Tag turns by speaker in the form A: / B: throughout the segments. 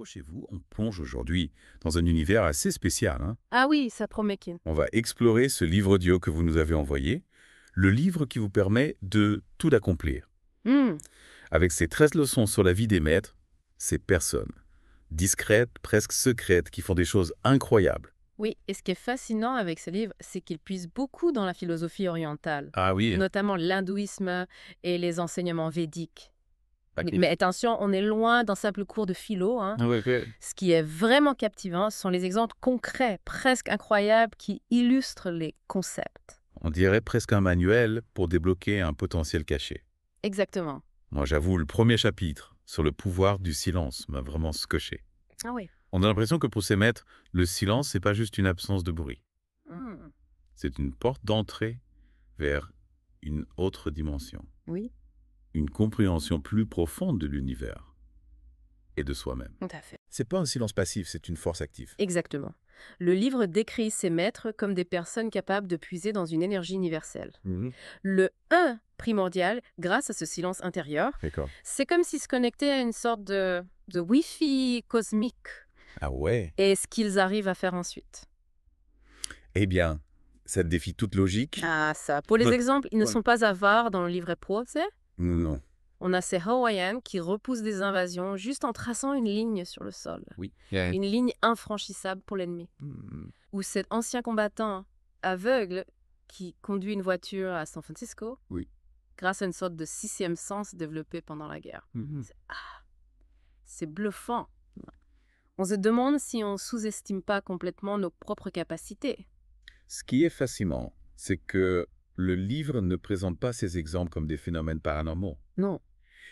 A: Accrochez-vous, on plonge aujourd'hui dans un univers assez spécial, hein.
B: Ah oui, ça promet Kin.
A: On va explorer ce livre audio que vous nous avez envoyé, le livre qui vous permet de tout accomplir.
B: Hmm,
A: Avec ses 13 leçons sur la vie des maîtres, ces personnes, discrètes, presque secrètes, qui font des choses incroyables.
B: Oui, et ce qui est fascinant avec ce livre, c'est qu'il puise beaucoup dans la philosophie orientale,
A: Ah oui.
B: notamment l'hindouisme et les enseignements védiques. Mais attention, on est loin d'un simple cours de philo, hein. Ce qui est vraiment captivant, ce sont les exemples concrets, presque incroyables, qui illustrent les concepts.
A: On dirait presque un manuel pour débloquer un potentiel caché.
B: Exactement.
A: Moi, j'avoue, le premier chapitre sur le pouvoir du silence m'a vraiment scotché.
B: Ah oui.
A: On a l'impression que pour ces maîtres, le silence, c'est pas juste une absence de bruit.
B: Hmm,
A: C'est une porte d'entrée vers une autre dimension,
B: Oui,
A: une compréhension plus profonde de l'univers et de soi-même.
B: tout à fait.
A: C'est pas un silence passif, c'est une force active.
B: Exactement. Le livre décrit ces maîtres comme des personnes capables de puiser dans une énergie universelle. Le 1 primordial, grâce à ce silence intérieur,
A: D'accord.
B: c'est comme s'ils se connectaient à une sorte de Wi-Fi cosmique.
A: Ah ouais.
B: Et ce qu'ils arrivent à faire ensuite.
A: Eh bien, ça défie toute logique.
B: Ah ça, pour les
A: Ouais.
B: exemples, ils ne
A: Ouais.
B: sont pas avares dans le livret pro, tu sais.
A: Non.
B: On a ces Hawaïens qui repoussent des invasions juste en traçant une ligne sur le sol.
A: Oui.
B: Une ligne infranchissable pour l'ennemi. Ou cet ancien combattant aveugle qui conduit une voiture à San Francisco
A: Oui.
B: grâce à une sorte de sixième sens développé pendant la guerre. C'est bluffant. On se demande si on sous-estime pas complètement nos propres capacités.
A: Ce qui est fascinant, c'est que le livre ne présente pas ces exemples comme des phénomènes paranormaux,
B: Non.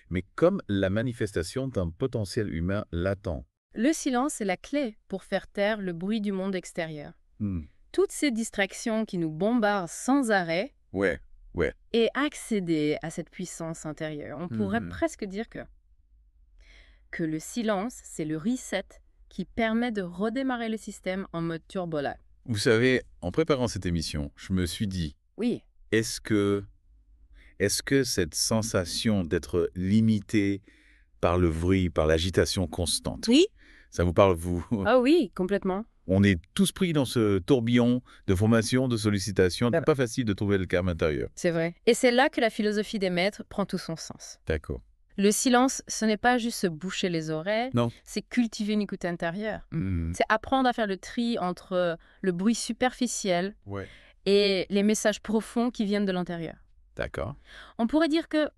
A: mais comme la manifestation d'un potentiel humain latent.
B: Le silence est la clé pour faire taire le bruit du monde extérieur. Toutes ces distractions qui nous bombardent sans arrêt
A: Ouais.
B: et accéder à cette puissance intérieure. On pourrait presque dire que le silence, c'est le reset qui permet de redémarrer le système en mode turbo-là.
A: Vous savez, en préparant cette émission, je me suis dit,
B: Oui,
A: est-ce que cette sensation d'être limité par le bruit, par l'agitation constante,
B: oui,
A: ça vous parle, vous?
B: ah oui, complètement.
A: On est tous pris dans ce tourbillon de formation, de sollicitations.
B: Ah
A: C'est pas facile de trouver le calme intérieur.
B: C'est vrai. Et c'est là que la philosophie des maîtres prend tout son sens.
A: D'accord.
B: Le silence, ce n'est pas juste se boucher les oreilles,
A: Non.
B: c'est cultiver une écoute intérieure. C'est apprendre à faire le tri entre le bruit superficiel
A: Ouais.
B: et les messages profonds qui viennent de l'intérieur.
A: D'accord.
B: On pourrait dire que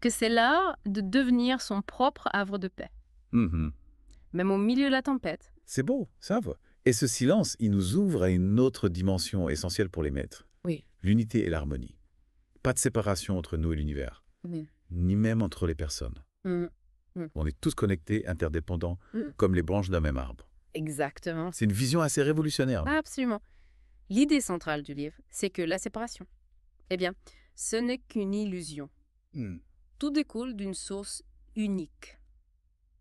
B: c'est l'art de devenir son propre havre de paix, même au milieu de la tempête.
A: C'est beau, ça va. Et ce silence, il nous ouvre à une autre dimension essentielle pour les maîtres.
B: Oui.
A: L'unité et l'harmonie. Pas de séparation entre nous et l'univers, ni même entre les personnes. On est tous connectés, interdépendants, comme les branches d'un même arbre.
B: Exactement.
A: C'est une vision assez révolutionnaire.
B: Absolument. L'idée centrale du livre, c'est que la séparation, eh bien, ce n'est qu'une illusion. Tout découle d'une source unique,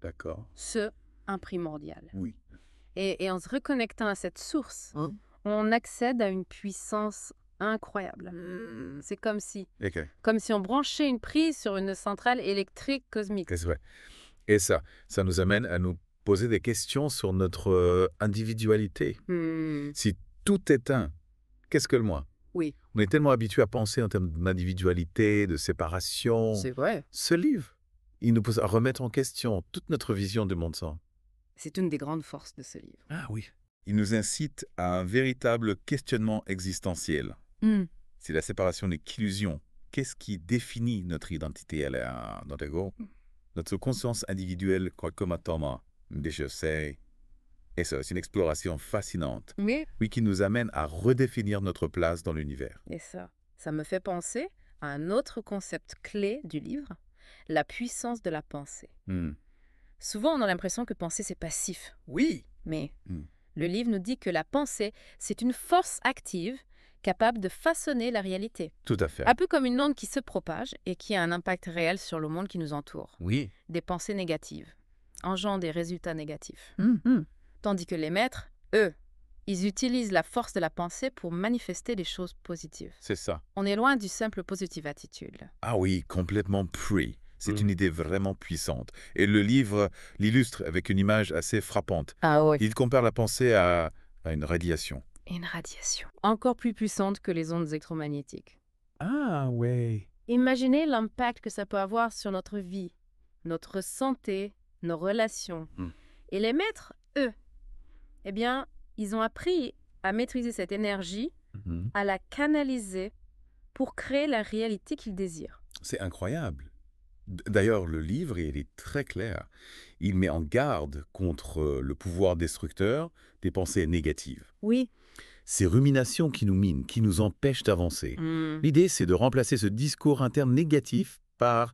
A: D'accord.
B: ce primordial.
A: Oui.
B: Et en se reconnectant à cette source, on accède à une puissance incroyable. C'est comme si on branchait une prise sur une centrale électrique cosmique.
A: C'est vrai. Et ça nous amène à nous poser des questions sur notre individualité. Si tout est un, qu'est-ce que le moi?
B: Oui.
A: On est tellement habitué à penser en termes d'individualité, de séparation.
B: C'est vrai.
A: Ce livre, il nous pousse à remettre en question toute notre vision du monde sans.
B: C'est une des grandes forces de ce livre.
A: Ah oui. Il nous incite à un véritable questionnement existentiel. Si la séparation n'est qu'illusion, qu'est-ce qui définit notre identité, notre ego, notre conscience individuelle comme atome des choses? Et ça, c'est une exploration fascinante.
B: Oui.
A: Oui, qui nous amène à redéfinir notre place dans l'univers.
B: Et ça me fait penser à un autre concept clé du livre, la puissance de la pensée. Souvent, on a l'impression que penser, c'est passif.
A: Oui.
B: Mais le livre nous dit que la pensée, c'est une force active capable de façonner la réalité.
A: Tout à fait.
B: Un peu comme une onde qui se propage et qui a un impact réel sur le monde qui nous entoure.
A: Oui.
B: Des pensées négatives engendrent des résultats négatifs. Tandis que les maîtres, eux, ils utilisent la force de la pensée pour manifester des choses positives.
A: C'est ça.
B: On est loin du simple positive attitude.
A: Ah oui, complètement free. C'est une idée vraiment puissante. Et le livre l'illustre avec une image assez frappante.
B: Ah oui.
A: Il compare la pensée à une radiation.
B: Une radiation. Encore plus puissante que les ondes électromagnétiques.
A: Ah ouais.
B: Imaginez l'impact que ça peut avoir sur notre vie, notre santé, nos relations. Et les maîtres, eux, eh bien, ils ont appris à maîtriser cette énergie, à la canaliser pour créer la réalité qu'ils désirent.
A: C'est incroyable. D'ailleurs, le livre, il est très clair. Il met en garde contre le pouvoir destructeur des pensées négatives.
B: Oui.
A: Ces ruminations qui nous minent, qui nous empêchent d'avancer. L'idée, c'est de remplacer ce discours interne négatif par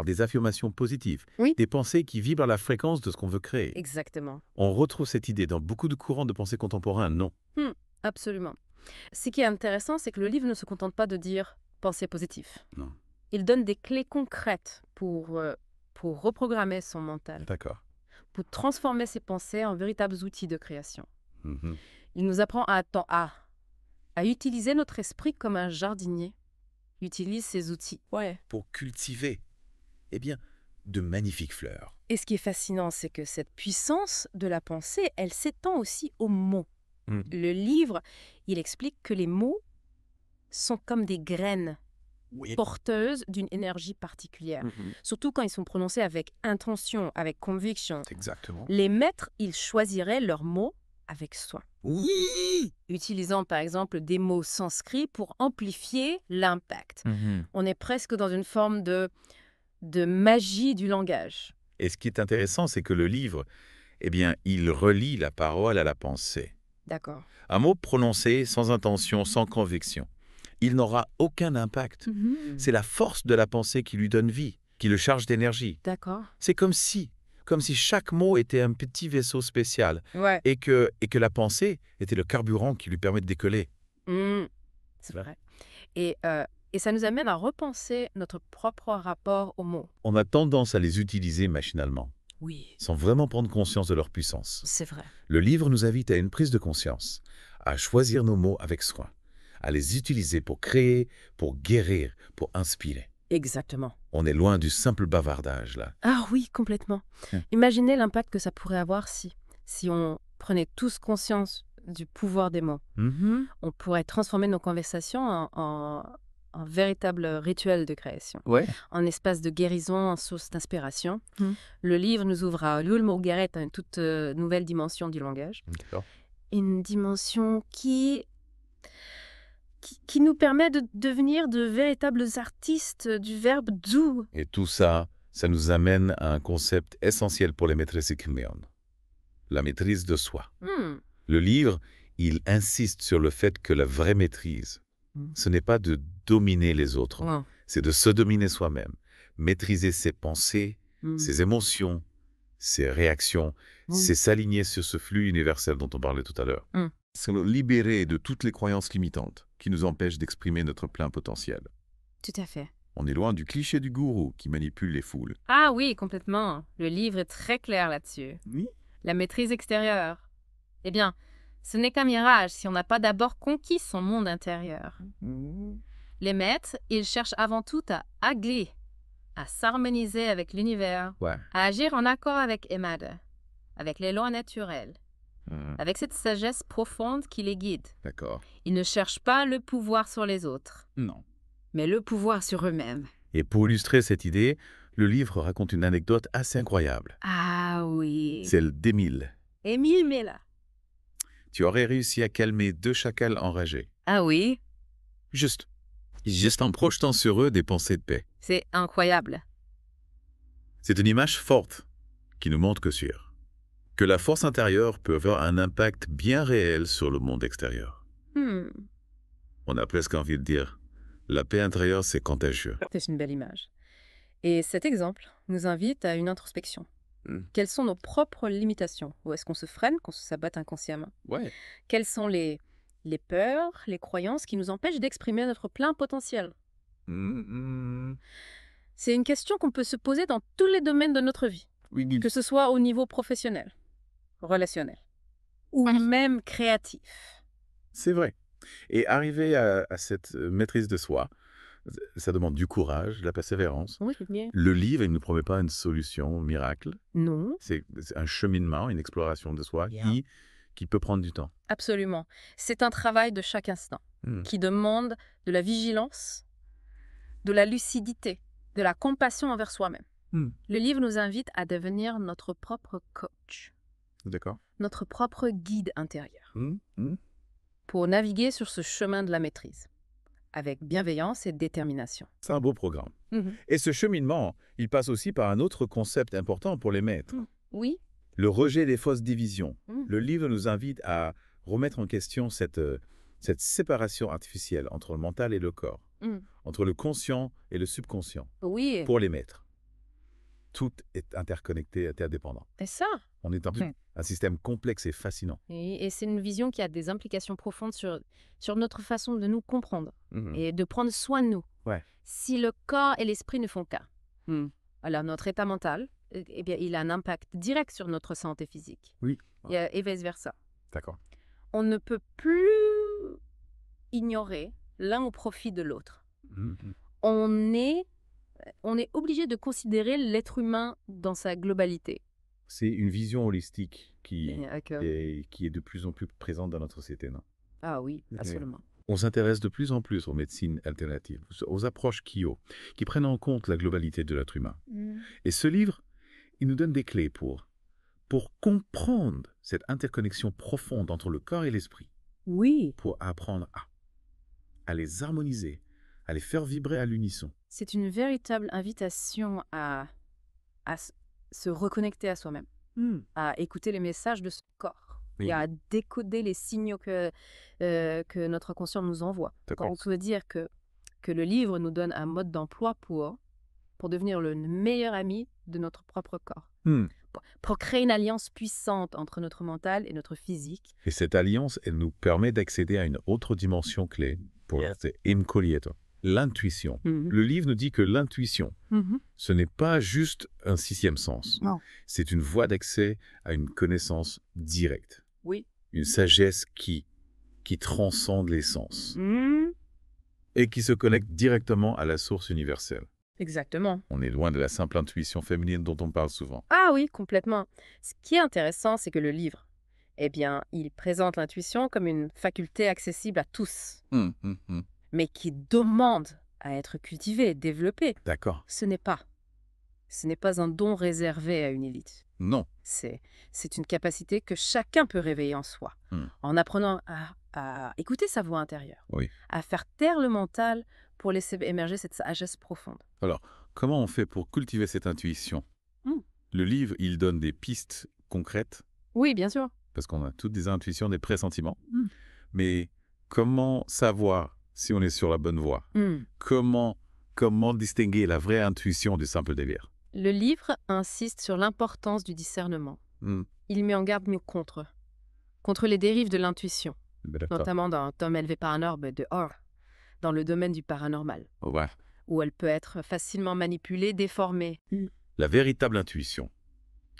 A: des affirmations positives, des pensées qui vibrent à la fréquence de ce qu'on veut créer.
B: Exactement.
A: On retrouve cette idée dans beaucoup de courants de pensée contemporains, non?
B: Absolument. Ce qui est intéressant, c'est que le livre ne se contente pas de dire « pensée positive ».
A: Non.
B: Il donne des clés concrètes pour reprogrammer son mental.
A: D'accord.
B: Pour transformer ses pensées en véritables outils de création. Il nous apprend à utiliser notre esprit comme un jardinier utilise ses outils.
A: Pour cultiver, de magnifiques fleurs.
B: Et ce qui est fascinant, c'est que cette puissance de la pensée, elle s'étend aussi aux mots. Le livre, il explique que les mots sont comme des graines porteuses d'une énergie particulière. Surtout quand ils sont prononcés avec intention, avec conviction.
A: Exactement.
B: Les maîtres, ils choisiraient leurs mots avec soin.
A: Oui!
B: Utilisant par exemple des mots sanscrits pour amplifier l'impact. On est presque dans une forme de magie du langage.
A: Et ce qui est intéressant, c'est que le livre, il relie la parole à la pensée.
B: D'accord.
A: Un mot prononcé sans intention, sans conviction, il n'aura aucun impact. C'est la force de la pensée qui lui donne vie, qui le charge d'énergie.
B: D'accord.
A: C'est comme si chaque mot était un petit vaisseau spécial et que la pensée était le carburant qui lui permet de décoller.
B: C'est vrai. Et ça nous amène à repenser notre propre rapport aux mots.
A: On a tendance à les utiliser machinalement.
B: Oui.
A: Sans vraiment prendre conscience de leur puissance.
B: C'est vrai.
A: Le livre nous invite à une prise de conscience, à choisir nos mots avec soin, à les utiliser pour créer, pour guérir, pour inspirer.
B: Exactement.
A: On est loin du simple bavardage, là.
B: Ah oui, complètement. Imaginez l'impact que ça pourrait avoir si on prenait tous conscience du pouvoir des mots. On pourrait transformer nos conversations en véritable rituel de création. En espace de guérison, en source d'inspiration. Le livre nous ouvre à l'Ulmo-Garrett à une toute nouvelle dimension du langage. Une dimension qui nous permet de devenir de véritables artistes du verbe doux.
A: Et tout ça, ça nous amène à un concept essentiel pour les maîtresses Kumeon. La maîtrise de soi. Le livre, il insiste sur le fait que la vraie maîtrise, ce n'est pas de dominer les autres, c'est de se dominer soi-même. Maîtriser ses pensées, ses émotions, ses réactions, c'est s'aligner sur ce flux universel dont on parlait tout à l'heure. C'est nous libérer de toutes les croyances limitantes qui nous empêchent d'exprimer notre plein potentiel.
B: Tout à fait.
A: On est loin du cliché du gourou qui manipule les foules.
B: Ah oui, complètement. Le livre est très clair là-dessus.
A: Oui.
B: La maîtrise extérieure. Eh bien, ce n'est qu'un mirage si on n'a pas d'abord conquis son monde intérieur. Les maîtres, ils cherchent avant tout à agir, à s'harmoniser avec l'univers, à agir en accord avec Emad, avec les lois naturelles, avec cette sagesse profonde qui les guide.
A: D'accord.
B: Ils ne cherchent pas le pouvoir sur les autres.
A: Non.
B: Mais le pouvoir sur eux-mêmes.
A: Et pour illustrer cette idée, le livre raconte une anecdote assez incroyable.
B: Ah oui.
A: Celle d'Émile.
B: Émile Mela.
A: Tu aurais réussi à calmer 2 chacals enragés.
B: Ah oui.
A: Juste en projetant sur eux des pensées de paix.
B: C'est incroyable.
A: C'est une image forte qui nous montre que la force intérieure peut avoir un impact bien réel sur le monde extérieur. On a presque envie de dire, la paix intérieure, c'est contagieux.
B: C'est une belle image. Et cet exemple nous invite à une introspection. Quelles sont nos propres limitations? Où est-ce qu'on se freine, qu'on se sabote inconsciemment? Quelles sont les peurs, les croyances qui nous empêchent d'exprimer notre plein potentiel? C'est une question qu'on peut se poser dans tous les domaines de notre vie. Que ce soit au niveau professionnel, relationnel, ou même créatif.
A: C'est vrai. Et arriver à cette maîtrise de soi, Ça demande du courage, de la persévérance.
B: Oui, c'est bien.
A: Le livre, il ne nous promet pas une solution miracle.
B: Non.
A: C'est un cheminement, une exploration de soi qui peut prendre du temps.
B: Absolument. C'est un travail de chaque instant qui demande de la vigilance, de la lucidité, de la compassion envers soi-même. Le livre nous invite à devenir notre propre coach.
A: D'accord.
B: Notre propre guide intérieur. Pour naviguer sur ce chemin de la maîtrise, avec bienveillance et détermination.
A: C'est un beau programme. Et ce cheminement, il passe aussi par un autre concept important pour les maîtres.
B: Oui.
A: Le rejet des fausses divisions. Le livre nous invite à remettre en question cette séparation artificielle entre le mental et le corps, entre le conscient et le subconscient.
B: Oui.
A: Pour les maîtres. Tout est interconnecté, interdépendant.
B: C'est ça.
A: On est un système complexe et fascinant.
B: Et c'est une vision qui a des implications profondes sur notre façon de nous comprendre et de prendre soin de nous.
A: Ouais.
B: Si le corps et l'esprit ne font qu'un, alors notre état mental, eh bien, il a un impact direct sur notre santé physique.
A: Oui.
B: Et vice-versa.
A: D'accord.
B: On ne peut plus ignorer l'un au profit de l'autre. On est obligé de considérer l'être humain dans sa globalité.
A: C'est une vision holistique qui est de plus en plus présente dans notre société, non?
B: Ah oui, absolument.
A: On s'intéresse de plus en plus aux médecines alternatives, aux approches Kyo, qui prennent en compte la globalité de l'être humain. Et ce livre, il nous donne des clés pour comprendre cette interconnexion profonde entre le corps et l'esprit.
B: Oui.
A: Pour apprendre à les harmoniser, à les faire vibrer à l'unisson.
B: C'est une véritable invitation à se reconnecter à soi-même, à écouter les messages de son corps et à décoder les signaux que notre conscient nous envoie. On peut dire que le livre nous donne un mode d'emploi pour devenir le meilleur ami de notre propre corps. Pour créer une alliance puissante entre notre mental et notre physique.
A: Et cette alliance, elle nous permet d'accéder à une autre dimension clé pour l'intuition. Le livre nous dit que l'intuition, ce n'est pas juste un sixième sens.
B: Non.
A: C'est une voie d'accès à une connaissance directe.
B: Oui.
A: Une sagesse qui transcende les sens. Et qui se connecte directement à la source universelle.
B: Exactement.
A: On est loin de la simple intuition féminine dont on parle souvent.
B: Ah oui, complètement. Ce qui est intéressant, c'est que le livre, eh bien, il présente l'intuition comme une faculté accessible à tous, mais qui demande à être cultivée, développée.
A: D'accord.
B: Ce n'est pas un don réservé à une élite.
A: Non.
B: C'est une capacité que chacun peut réveiller en soi, en apprenant à écouter sa voix intérieure, à faire taire le mental pour laisser émerger cette sagesse profonde.
A: Alors, comment on fait pour cultiver cette intuition? Le livre, il donne des pistes concrètes.
B: Oui, bien sûr.
A: Parce qu'on a toutes des intuitions, des pressentiments. Mais comment savoir si on est sur la bonne voie? Comment distinguer la vraie intuition du simple délire?
B: Le livre insiste sur l'importance du discernement. Il met en garde contre les dérives de l'intuition, notamment dans Tom élevé par un orbe de Or, dans le domaine du paranormal, où elle peut être facilement manipulée, déformée.
A: La véritable intuition,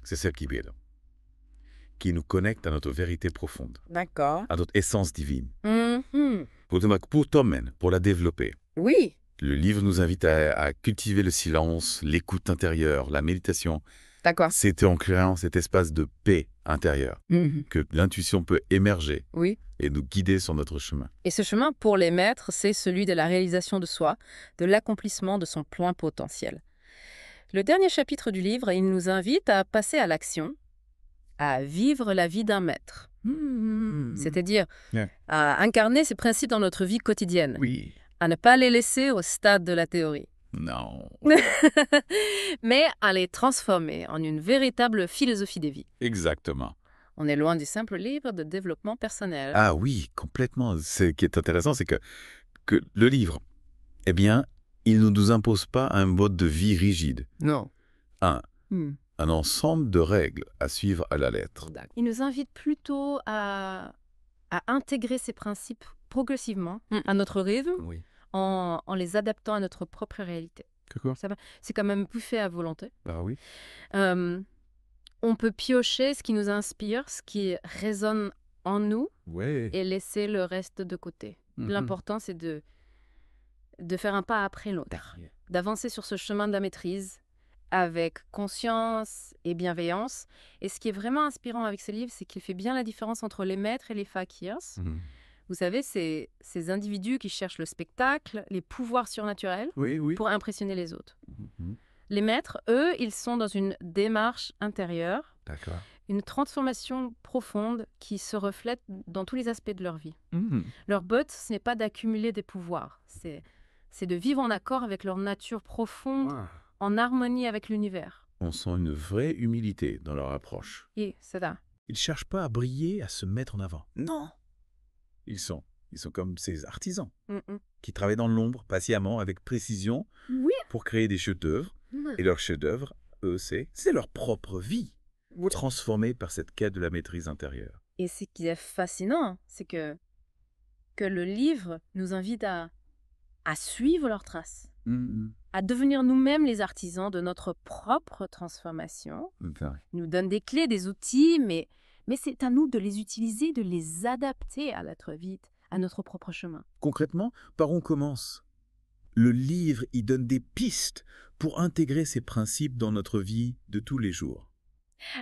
A: c'est celle qui nous connecte à notre vérité profonde, à notre essence divine. Pour la développer.
B: Oui.
A: Le livre nous invite à cultiver le silence, l'écoute intérieure, la méditation.
B: D'accord.
A: C'est en créant cet espace de paix intérieure que l'intuition peut émerger et nous guider sur notre chemin.
B: Et ce chemin, pour les maîtres, c'est celui de la réalisation de soi, de l'accomplissement de son plein potentiel. Le dernier chapitre du livre, il nous invite à passer à l'action, à vivre la vie d'un maître. C'est-à-dire à incarner ces principes dans notre vie quotidienne.
A: Oui.
B: À ne pas les laisser au stade de la théorie.
A: Non.
B: Mais à les transformer en une véritable philosophie de vie.
A: Exactement.
B: On est loin du simple livre de développement personnel.
A: Ah oui, complètement. Ce qui est intéressant, c'est que le livre, eh bien, il ne nous impose pas un mode de vie rigide.
B: Non.
A: Un ensemble de règles à suivre à la lettre.
B: Il nous invite plutôt à intégrer ces principes progressivement à notre rythme, en les adaptant à notre propre réalité. C'est quand même plus fait à volonté.
A: Ah oui.
B: On peut piocher ce qui nous inspire, ce qui résonne en nous, et laisser le reste de côté. L'important, c'est de faire un pas après l'autre, d'avancer sur ce chemin de la maîtrise avec conscience et bienveillance. Et ce qui est vraiment inspirant avec ce livre, c'est qu'il fait bien la différence entre les maîtres et les fakirs. Vous savez, c'est ces individus qui cherchent le spectacle, les pouvoirs surnaturels pour impressionner les autres. Les maîtres, eux, ils sont dans une démarche intérieure, une transformation profonde qui se reflète dans tous les aspects de leur vie. Leur but, ce n'est pas d'accumuler des pouvoirs, c'est de vivre en accord avec leur nature profonde, en harmonie avec l'univers.
A: On sent une vraie humilité dans leur approche.
B: Oui, c'est ça.
C: Ils ne cherchent pas à briller, à se mettre en avant.
A: Non. Ils sont comme ces artisans qui travaillent dans l'ombre, patiemment, avec précision, pour créer des chefs-d'œuvre. Et leurs chefs-d'œuvre, eux, c'est leur propre vie, transformée par cette quête de la maîtrise intérieure.
B: Et ce qui est fascinant, c'est que le livre nous invite à suivre leurs traces, à devenir nous-mêmes les artisans de notre propre transformation. Il nous donne des clés, des outils, mais c'est à nous de les utiliser, de les adapter à notre vie, à notre propre chemin.
C: Concrètement, par où on commence? Le livre, il donne des pistes pour intégrer ces principes dans notre vie de tous les jours.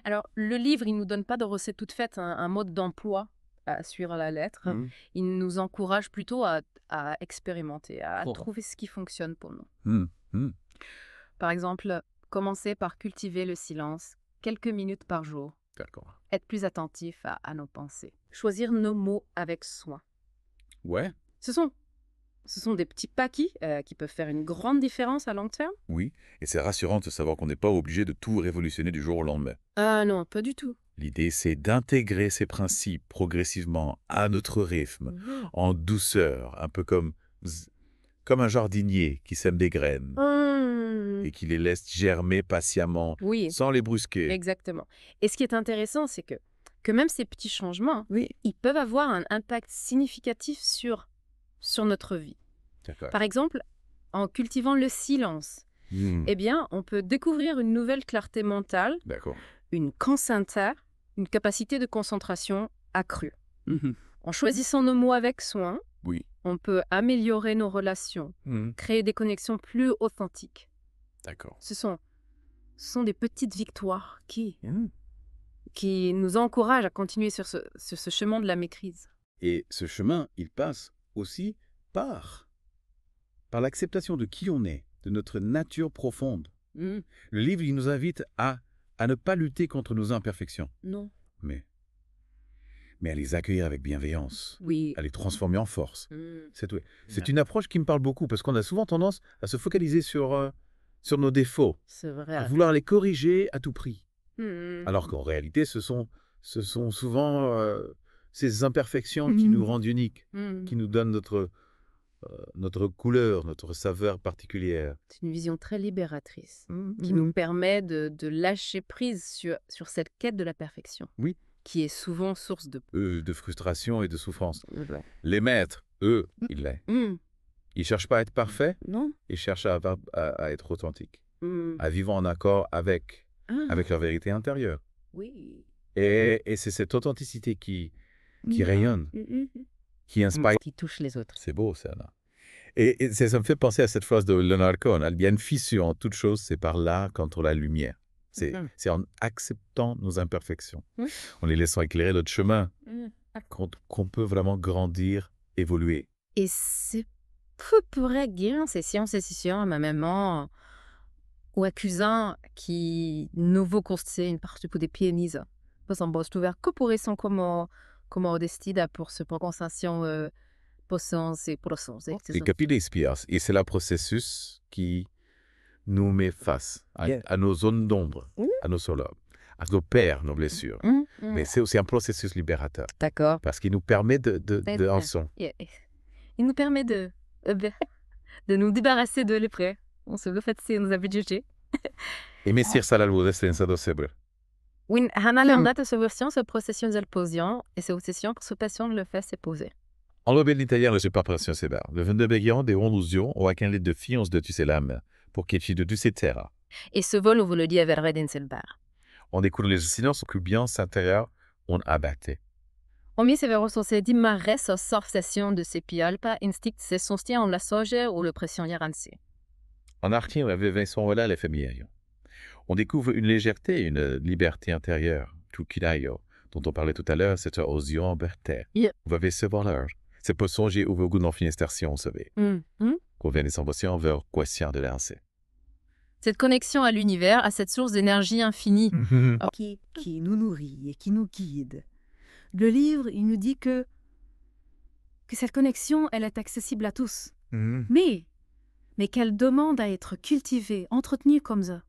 B: Alors, le livre, il ne nous donne pas de recette toute faite, un mode d'emploi à suivre à la lettre. Il nous encourage plutôt à expérimenter, à trouver ce qui fonctionne pour nous. Par exemple, commencer par cultiver le silence quelques minutes par jour. Être plus attentif à nos pensées. Choisir nos mots avec soin. Ce sont des petits paquis qui peuvent faire une grande différence à long terme.
A: Oui, et c'est rassurant de savoir qu'on n'est pas obligé de tout révolutionner du jour au lendemain.
B: Ah non, pas du tout.
A: L'idée, c'est d'intégrer ces principes progressivement à notre rythme, en douceur, un peu comme un jardinier qui sème des graines et qui les laisse germer patiemment, sans les brusquer.
B: Exactement. Et ce qui est intéressant, c'est que même ces petits changements, ils peuvent avoir un impact significatif sur notre vie. Par exemple, en cultivant le silence, eh bien, on peut découvrir une nouvelle clarté mentale, une concentration, une capacité de concentration accrue. En choisissant nos mots avec soin, on peut améliorer nos relations, créer des connexions plus authentiques. Ce sont des petites victoires qui nous encouragent à continuer sur ce chemin de la maîtrise.
A: Et ce chemin, il passe aussi par l'acceptation de qui on est, de notre nature profonde. Le livre, il nous invite à ne pas lutter contre nos imperfections.
B: Non.
A: Mais à les accueillir avec bienveillance, à les transformer en force. C'est une approche qui me parle beaucoup, parce qu'on a souvent tendance à se focaliser sur nos défauts, à vouloir les corriger à tout prix. Alors qu'en réalité, ce sont souvent ces imperfections qui nous rendent uniques, qui nous donnent notre couleur, notre saveur particulière.
B: C'est une vision très libératrice qui nous permet de lâcher prise sur cette quête de la perfection, qui est souvent source
A: de frustration et de souffrance. Les maîtres, eux, ils ne cherchent pas à être parfaits, ils cherchent à être authentiques, à vivre en accord avec leur vérité intérieure. Et c'est cette authenticité qui rayonne, qui inspire.
B: Qui touche les autres.
A: C'est beau, ça. Là. Et ça me fait penser à cette phrase de Leonard Cohen. Il y a une fissure en toute chose, c'est par là qu'entre la lumière. C'est en acceptant nos imperfections, en les laissant éclairer notre chemin, qu'on peut vraiment grandir, évoluer.
B: Et c'est peu pourrait guérir ces sensations, ma maman, ou accusant qui nouveau construit partie pour des pianistes. Pas en bosse ouvert que pour eux comme odestida pour se pour sensation possence et process.
A: Et capire spias, et c'est le processus qui nous met face à nos zones d'ombre, à nos solos, à nos peurs, nos blessures. Mais c'est aussi un processus libérateur.
B: D'accord.
A: Parce qu'il nous permet de
B: Il nous permet de nous débarrasser de l'effet. On se le fait, c'est nous avait jugé.
A: Et messir salalo senza dosebre.
B: Oui, Hannah l'a andata sovversion se procession del posion et se obsession pour se passion le fait se poser.
A: En l'objet italien, le séparation sébar. Le 22 béguillon des rondusions ou à qu'un lit de fiance de Tusselam pour qu'il de Tussetera.
B: Et ce vol, vous le dit, avait dans le bar.
A: On découvre les silences au bien intérieur, on abattait.
B: Omie Severus dimare so sorfsession de sepialpa instinct se sostiene la soja ou le pression yaransi.
A: En arti, aveva le famiglie. On découvre une légèreté, une liberté intérieure, tout kirayo, dont on parlait tout à l'heure, c'est Osion Berthe. On va savoir l'heure. C'est pour songer au goût dans finestation, vous savez. Qu'on vient des ambitions vers quotient de l'ancien.
B: Cette connexion à l'univers, à cette source d'énergie infinie.
D: Qui nous nourrit et qui nous guide. Le livre, il nous dit que cette connexion, elle est accessible à tous. Mais qu'elle demande à être cultivée, entretenue comme ça.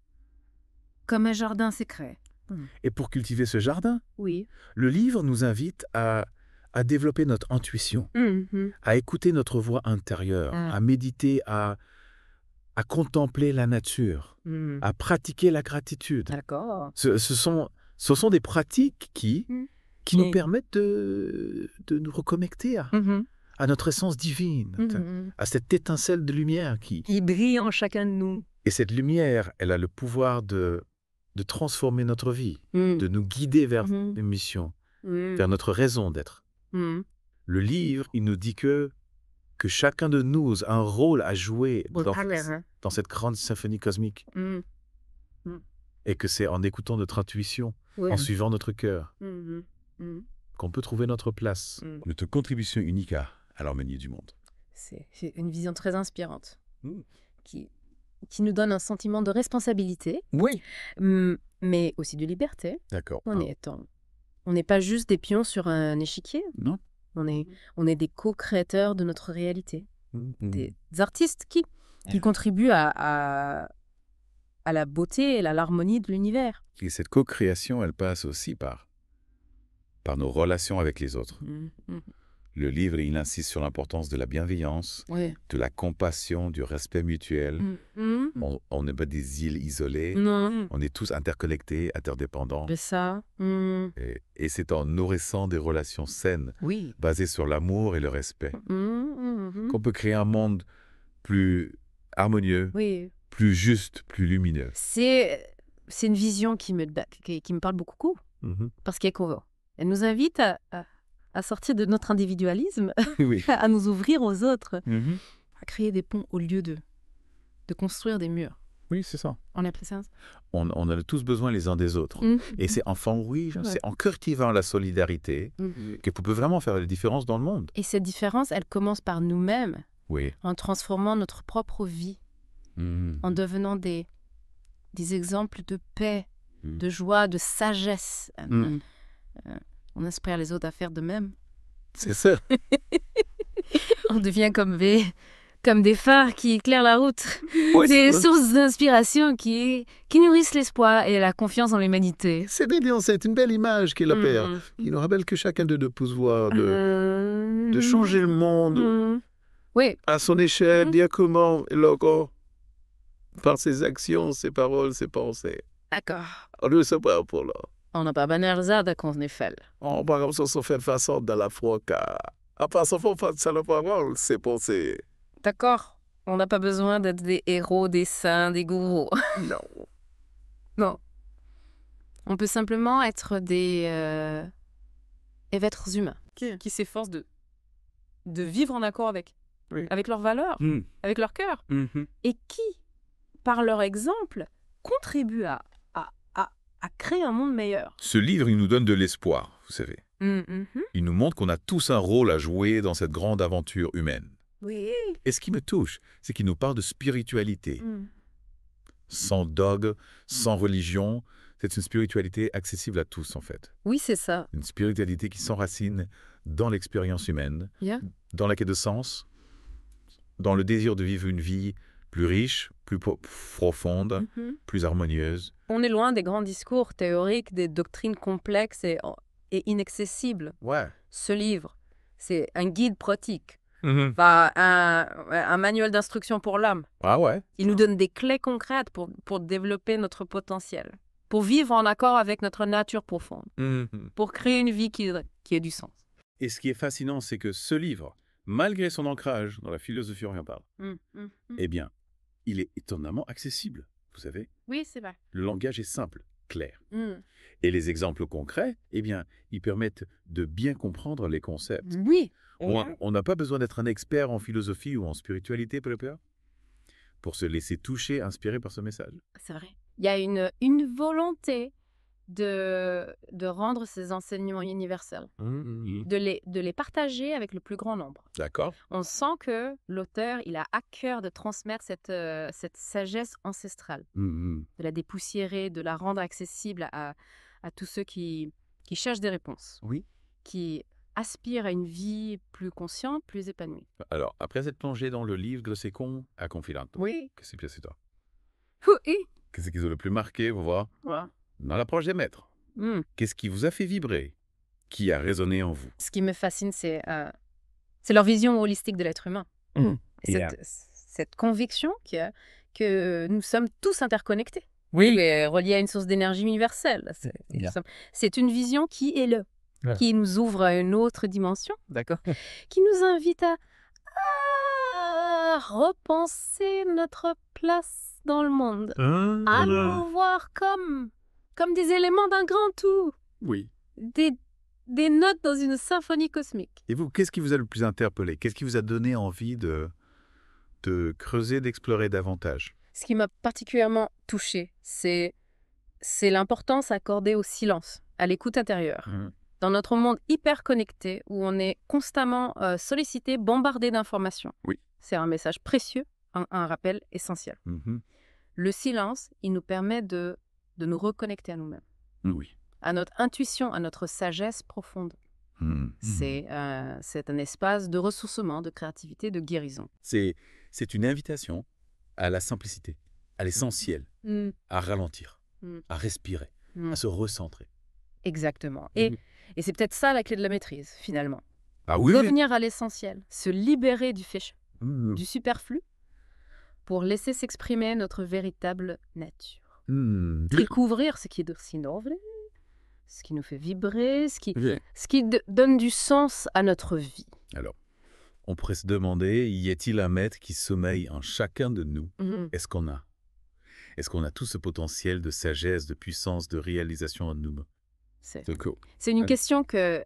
D: Comme un jardin secret.
C: Et pour cultiver ce jardin,
D: oui,
C: le livre nous invite à développer notre intuition, à écouter notre voix intérieure, à méditer, à contempler la nature, à pratiquer la gratitude.
B: D'accord.
C: Ce sont des pratiques qui nous permettent de nous reconnecter à notre essence divine, à cette étincelle de lumière qui
D: brille en chacun de nous.
C: Et cette lumière, elle a le pouvoir de transformer notre vie, de nous guider vers une mission, vers notre raison d'être. Le livre, il nous dit que chacun de nous a un rôle à jouer dans cette grande symphonie cosmique. Et que c'est en écoutant notre intuition, en suivant notre cœur, qu'on peut trouver notre place. Notre contribution unique à l'harmonie du monde.
B: C'est une vision très inspirante qui nous donne un sentiment de responsabilité, mais aussi de liberté.
C: D'accord.
B: On n'est pas juste des pions sur un échiquier.
C: Non.
B: On est des co-créateurs de notre réalité. Des artistes qui contribuent à la beauté et à l'harmonie de l'univers.
A: Et cette co-création, elle passe aussi par nos relations avec les autres. Le livre, il insiste sur l'importance de la bienveillance, de la compassion, du respect mutuel. On n'est pas des îles isolées. On est tous interconnectés, interdépendants.
B: C'est ça.
A: Et c'est en nourrissant des relations saines, basées sur l'amour et le respect, qu'on peut créer un monde plus harmonieux, plus juste, plus lumineux.
B: C'est une vision qui me parle beaucoup, parce qu'elle nous invite à sortir de notre individualisme, à nous ouvrir aux autres, à créer des ponts au lieu de construire des murs.
C: Oui, c'est ça.
B: On a ça.
C: On a tous besoin les uns des autres. Et c'est c'est en cultivant la solidarité qu'on peut vraiment faire la différence dans le monde.
B: Et cette différence, elle commence par nous-mêmes,
C: Oui.
B: en transformant notre propre vie, en devenant des exemples de paix, de joie, de sagesse. On inspire les autres à faire de même.
C: C'est ça.
B: On devient comme des phares qui éclairent la route, des sources d'inspiration qui nourrissent l'espoir et la confiance en l'humanité.
C: C'est bien, c'est une belle image qu'il opère. Il nous rappelle que chacun de nous peut voir de changer le monde à son échelle, dire comment, logo, par ses actions, ses paroles, ses pensées.
B: D'accord.
C: On ne sait pas pour là.
B: On n'a pas banalisé qu'on est fait.
C: On va comme ça se faire façon de la foi, car à part ça, ça la parole, c'est pensé.
B: D'accord. On n'a pas besoin d'être des héros, des saints, des gourous. Non. On peut simplement être des êtres humains qui s'efforcent de vivre en accord avec leurs valeurs, avec leur cœur, et qui, par leur exemple, contribuent à créer un monde meilleur.
A: Ce livre, il nous donne de l'espoir, vous savez. Il nous montre qu'on a tous un rôle à jouer dans cette grande aventure humaine.
D: Oui.
A: Et ce qui me touche, c'est qu'il nous parle de spiritualité. Sans dogme, sans religion, c'est une spiritualité accessible à tous, en fait.
B: Oui, c'est ça.
A: Une spiritualité qui s'enracine dans l'expérience humaine, dans la quête de sens, dans le désir de vivre une vie plus riche, plus profonde, plus harmonieuse.
B: On est loin des grands discours théoriques, des doctrines complexes et inaccessibles. Ce livre, c'est un guide pratique, un manuel d'instruction pour l'âme. Il nous donne des clés concrètes pour développer notre potentiel, pour vivre en accord avec notre nature profonde, pour créer une vie qui ait du sens.
C: Et ce qui est fascinant, c'est que ce livre, malgré son ancrage dans la philosophie orientale, eh bien, il est étonnamment accessible, vous savez.
B: Oui, c'est vrai.
C: Le langage est simple. clair. Et les exemples concrets, eh bien, ils permettent de bien comprendre les concepts.
B: Oui.
C: On n'a pas besoin d'être un expert en philosophie ou en spiritualité, pour se laisser toucher, inspirer par ce message.
B: C'est vrai. Il y a une volonté de rendre ces enseignements universels, de les partager avec le plus grand nombre.
C: D'accord.
B: On sent que l'auteur, il a à cœur de transmettre cette sagesse ancestrale, de la dépoussiérer, de la rendre accessible à tous ceux qui cherchent des réponses, qui aspirent à une vie plus consciente, plus épanouie.
C: Alors, après cette plongée dans le livre de Secon à Confilanto, qu'est-ce qui c'est toi? Qu'est-ce qui vous a le plus marqué, vous voir dans l'approche des maîtres? Qu'est-ce qui vous a fait vibrer? Qui a résonné en vous?
B: Ce qui me fascine, c'est leur vision holistique de l'être humain. Cette conviction que nous sommes tous interconnectés. Reliés à une source d'énergie universelle. C'est une vision qui est là, qui nous ouvre à une autre dimension, qui nous invite à repenser notre place dans le monde, à nous voir comme des éléments d'un grand tout, des notes dans une symphonie cosmique.
C: Et vous, qu'est-ce qui vous a le plus interpellé? Qu'est-ce qui vous a donné envie de creuser, d'explorer davantage?
B: Ce qui m'a particulièrement touchée, c'est l'importance accordée au silence, à l'écoute intérieure. Dans notre monde hyper connecté, où on est constamment sollicité, bombardé d'informations. C'est un message précieux, un rappel essentiel. Le silence, il nous permet de nous reconnecter à nous-mêmes. À notre intuition, à notre sagesse profonde. C'est un espace de ressourcement, de créativité, de guérison.
C: C'est une invitation à la simplicité, à l'essentiel, à ralentir, à respirer, à se recentrer.
B: Exactement. Et c'est peut-être ça la clé de la maîtrise, finalement.
C: Ah oui,
B: revenir à l'essentiel, se libérer du féché, du superflu, pour laisser s'exprimer notre véritable nature. Découvrir ce qui est si noble, ce qui nous fait vibrer, ce qui donne du sens à notre vie.
C: Alors, on pourrait se demander, y a-t-il un maître qui sommeille en chacun de nous? Est-ce qu'on a tout ce potentiel de sagesse, de puissance, de réalisation en nous?
B: C'est une question que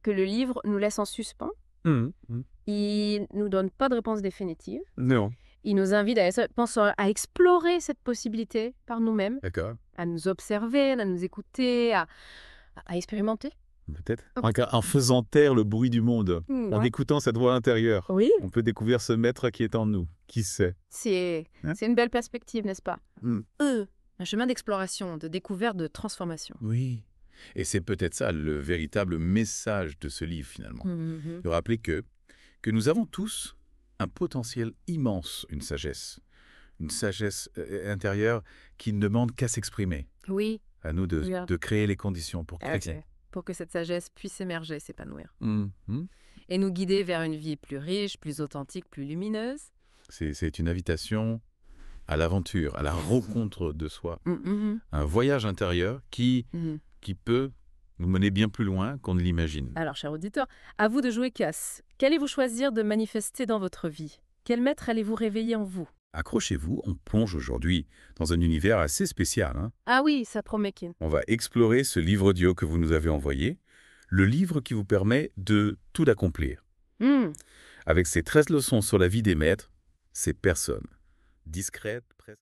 B: le livre nous laisse en suspens. Il ne nous donne pas de réponse définitive.
C: Non.
B: Il nous invite à explorer cette possibilité par nous-mêmes, à nous observer, à nous écouter, à expérimenter.
C: Peut-être. En faisant taire le bruit du monde, en écoutant cette voix intérieure, on peut découvrir ce maître qui est en nous. Qui sait?
B: C'est une belle perspective, n'est-ce pas? Un chemin d'exploration, de découverte, de transformation.
C: Oui. Et c'est peut-être ça le véritable message de ce livre, finalement. De rappeler que nous avons tous un potentiel immense, une sagesse intérieure qui ne demande qu'à s'exprimer. À nous de créer les conditions pour créer.
B: Pour que cette sagesse puisse émerger, s'épanouir. Et nous guider vers une vie plus riche, plus authentique, plus lumineuse.
C: C'est une invitation à l'aventure, à la rencontre de soi. Un voyage intérieur qui peut nous mener bien plus loin qu'on ne l'imagine.
B: Alors, chers auditeurs, à vous de jouer casse. Qu'allez-vous choisir de manifester dans votre vie? Quel maître allez-vous réveiller en vous?
C: Accrochez-vous, on plonge aujourd'hui dans un univers assez spécial.
B: Ah oui, ça promet, Kin.
C: On va explorer ce livre audio que vous nous avez envoyé, le livre qui vous permet de tout accomplir. Avec ses 13 leçons sur la vie des maîtres, ces personnes discrètes, presque...